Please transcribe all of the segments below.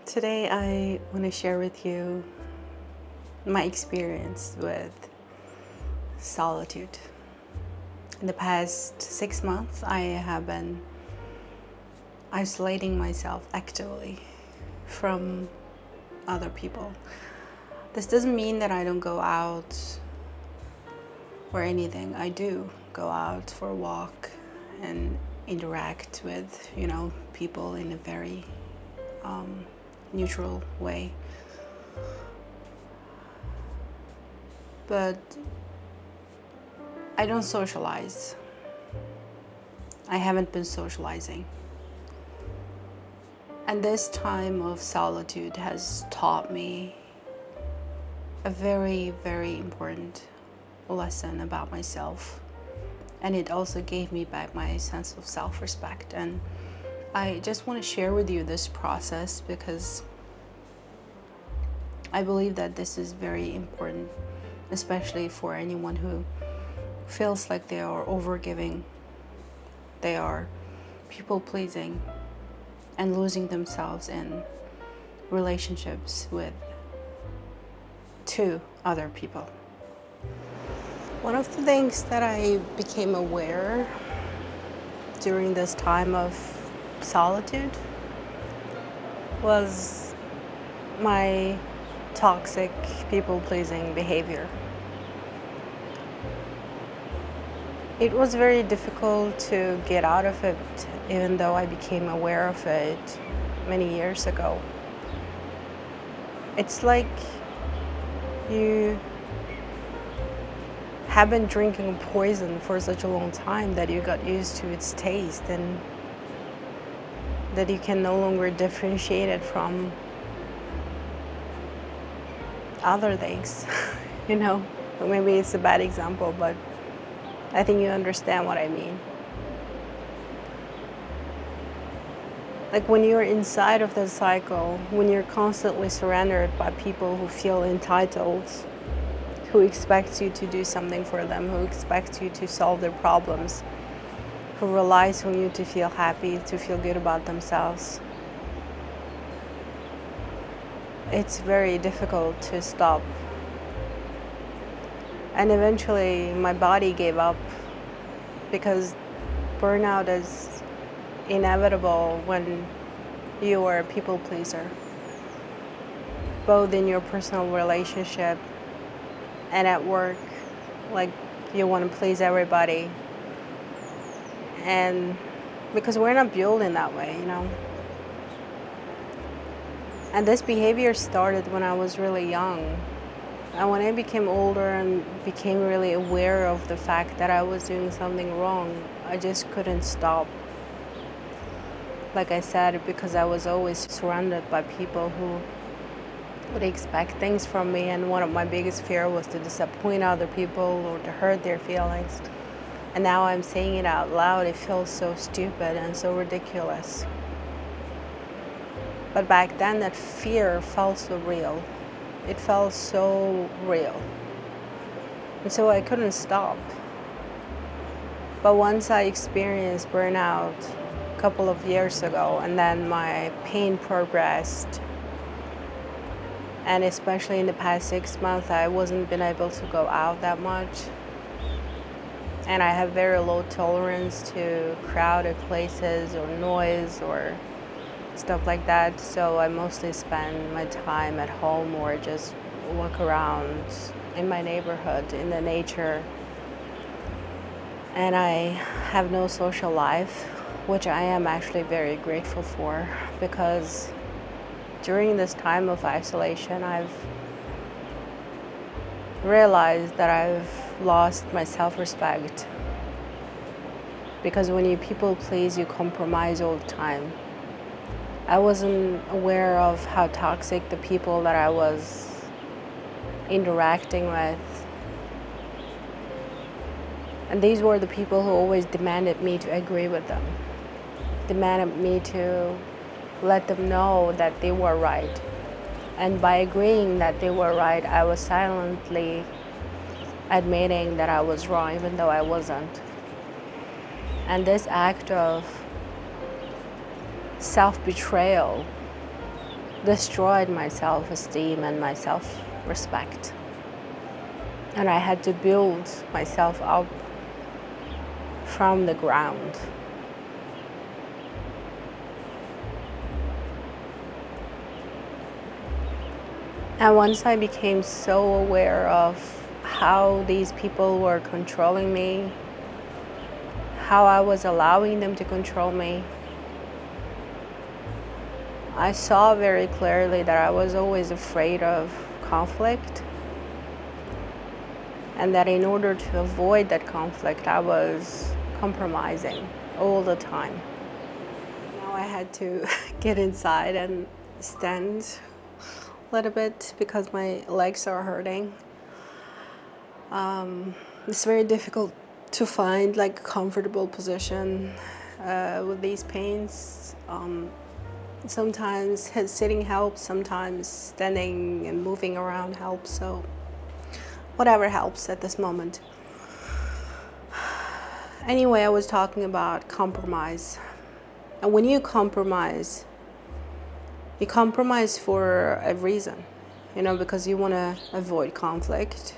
Today, I want to share with you my experience with solitude. In the past 6 months, I have been isolating myself actively from other people. This doesn't mean that I don't go out or anything. I do go out for a walk and interact with, people in a very neutral way. But I don't socialize. I haven't been socializing. And this time of solitude has taught me a very, very important lesson about myself. And it also gave me back my sense of self-respect. And I just want to share with you this process because I believe that this is very important, especially for anyone who feels like they are overgiving, they are people-pleasing, and losing themselves in relationships with two other people. One of the things that I became aware during this time of solitude was my toxic people-pleasing behavior. It was very difficult to get out of it, even though I became aware of it many years ago. It's like you have been drinking poison for such a long time that you got used to its taste and that you can no longer differentiate it from other things. Maybe it's a bad example, but I think you understand what I mean. Like when you're inside of the cycle, when you're constantly surrounded by people who feel entitled, who expect you to do something for them, who expect you to solve their problems, who relies on you to feel happy, to feel good about themselves, it's very difficult to stop. And eventually my body gave up because burnout is inevitable when you are a people pleaser, both in your personal relationship and at work. Like you want to please everybody, and because we're not built in that way, And this behavior started when I was really young. And when I became older and became really aware of the fact that I was doing something wrong, I just couldn't stop. Like I said, because I was always surrounded by people who would expect things from me, and one of my biggest fears was to disappoint other people or to hurt their feelings. And now I'm saying it out loud, it feels so stupid and so ridiculous. But back then, that fear felt so real. It felt so real. And so I couldn't stop. But once I experienced burnout a couple of years ago, and then my pain progressed, and especially in the past 6 months, I wasn't been able to go out that much. And I have very low tolerance to crowded places or noise or stuff like that. So I mostly spend my time at home or just walk around in my neighborhood, in the nature. And I have no social life, which I am actually very grateful for, because during this time of isolation, I've realized that I've lost my self-respect. Because when you people please, you compromise all the time. I wasn't aware of how toxic the people that I was interacting with. And these were the people who always demanded me to agree with them, demanded me to let them know that they were right. And by agreeing that they were right, I was silently admitting that I was wrong, even though I wasn't. And this act of self-betrayal destroyed my self-esteem and my self-respect. And I had to build myself up from the ground. And once I became so aware of how these people were controlling me, how I was allowing them to control me, I saw very clearly that I was always afraid of conflict, and that in order to avoid that conflict, I was compromising all the time. Now I had to get inside and stand a little bit because my legs are hurting. It's very difficult to find like a comfortable position with these pains. Sometimes sitting helps, sometimes standing and moving around helps, so whatever helps at this moment. Anyway, I was talking about compromise. And when you compromise for a reason, because you want to avoid conflict.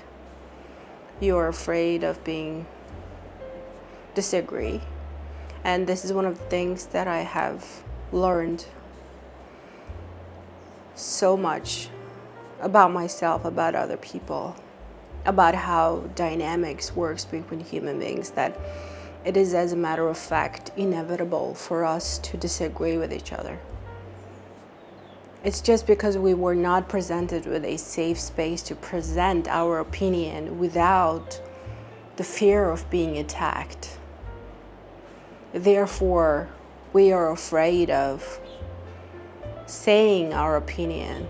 You're afraid of being disagree. And this is one of the things that I have learned so much about myself, about other people, about how dynamics works between human beings, that it is, as a matter of fact, inevitable for us to disagree with each other. It's just because we were not presented with a safe space to present our opinion without the fear of being attacked. Therefore, we are afraid of saying our opinion,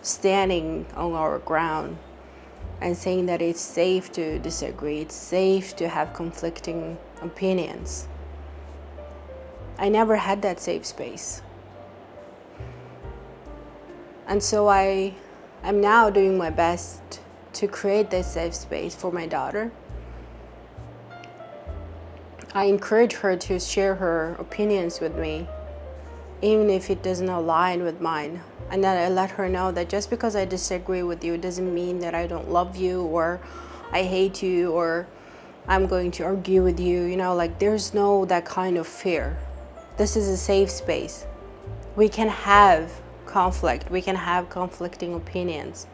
standing on our ground, and saying that it's safe to disagree, it's safe to have conflicting opinions. I never had that safe space. And so I'm now doing my best to create this safe space for my daughter. I encourage her to share her opinions with me, even if it doesn't align with mine. And then I let her know that just because I disagree with you doesn't mean that I don't love you, or I hate you, or I'm going to argue with you. There's no that kind of fear. This is a safe space. We can have conflict. We can have conflicting opinions.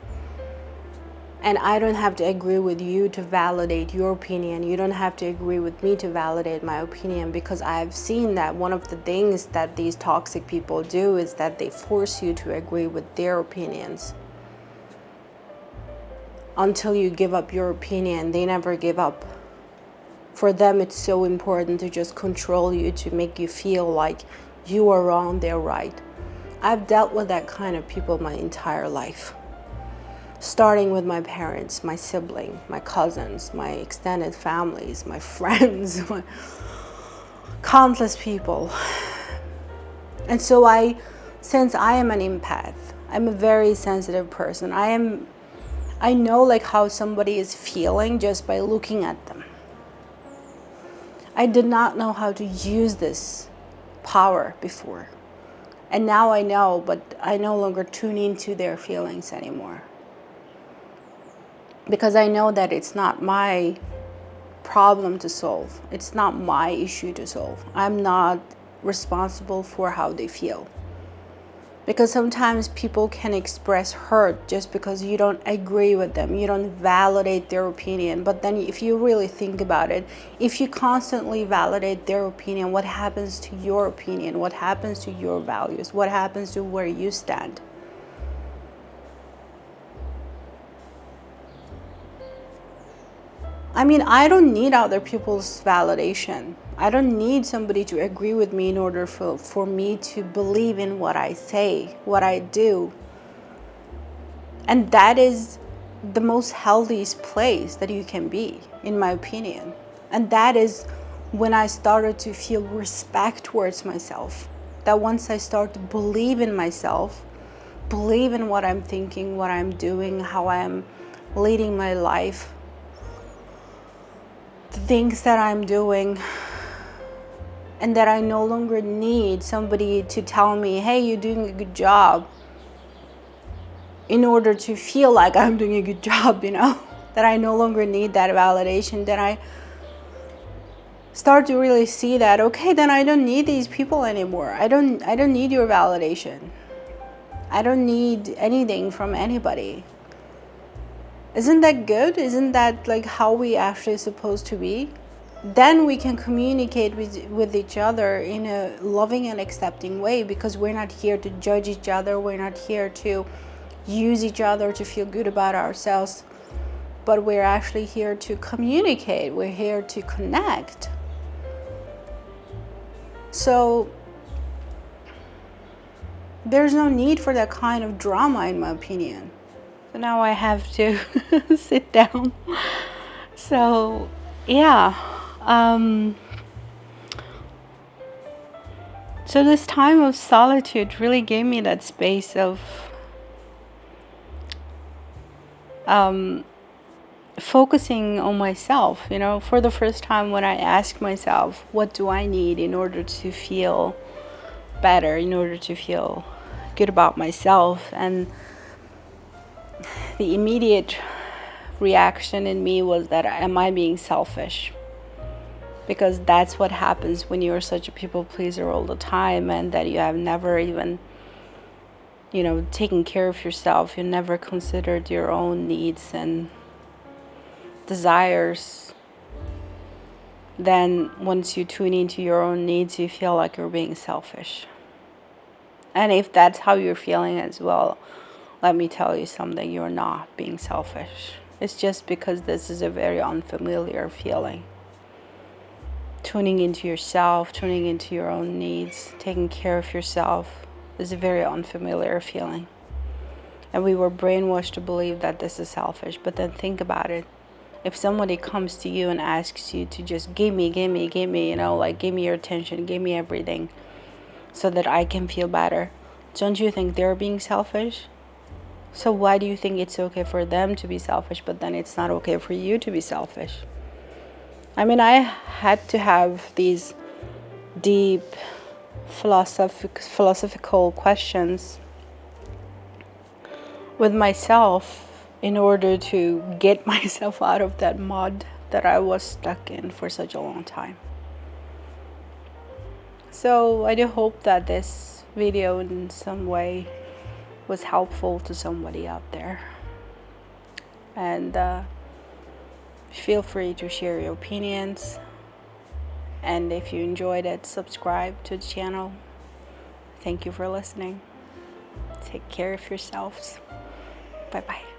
And I don't have to agree with you to validate your opinion. You don't have to agree with me to validate my opinion, because I've seen that one of the things that these toxic people do is that they force you to agree with their opinions. Until you give up your opinion, they never give up. For them, it's so important to just control you, to make you feel like you are wrong, they're right. I've dealt with that kind of people my entire life. Starting with my parents, my sibling, my cousins, my extended families, my friends, countless people. And so since I am an empath, I'm a very sensitive person. I know how somebody is feeling just by looking at them. I did not know how to use this power before. And now I know, but I no longer tune into their feelings anymore. Because I know that it's not my problem to solve. It's not my issue to solve. I'm not responsible for how they feel. Because sometimes people can express hurt just because you don't agree with them. You don't validate their opinion. But then if you really think about it, if you constantly validate their opinion, what happens to your opinion? What happens to your values? What happens to where you stand? I don't need other people's validation. I don't need somebody to agree with me in order for me to believe in what I say, what I do. And that is the most healthiest place that you can be, in my opinion. And that is when I started to feel respect towards myself. That once I start to believe in myself, believe in what I'm thinking, what I'm doing, how I'm leading my life, the things that I'm doing, and that I no longer need somebody to tell me, hey, you're doing a good job. in order to feel like I'm doing a good job, that I no longer need that validation, then I start to really see that, okay, then I don't need these people anymore. I don't need your validation. I don't need anything from anybody. Isn't that good? Isn't that like how we actually supposed to be? Then we can communicate with each other in a loving and accepting way, because we're not here to judge each other. We're not here to use each other to feel good about ourselves, but we're actually here to communicate. We're here to connect. So there's no need for that kind of drama, in my opinion. So now I have to sit down. So yeah, so this time of solitude really gave me that space of focusing on myself, for the first time, when I ask myself, what do I need in order to feel better, in order to feel good about myself? And the immediate reaction in me was that, am I being selfish? Because that's what happens when you're such a people pleaser all the time, and that you have never even taken care of yourself. You never considered your own needs and desires. Then once you tune into your own needs, you feel like you're being selfish. And if that's how you're feeling as well, let me tell you something, you're not being selfish. It's just because this is a very unfamiliar feeling. Tuning into yourself, tuning into your own needs, taking care of yourself is a very unfamiliar feeling. And we were brainwashed to believe that this is selfish. But then think about it. If somebody comes to you and asks you to just give me, give me your attention, give me everything so that I can feel better, don't you think they're being selfish? So why do you think it's okay for them to be selfish, but then it's not okay for you to be selfish? I mean, I had to have these deep philosophical questions with myself in order to get myself out of that mud that I was stuck in for such a long time. So I do hope that this video in some way was helpful to somebody out there. And feel free to share your opinions. And if you enjoyed it, subscribe to the channel. Thank you for listening. Take care of yourselves. Bye-bye.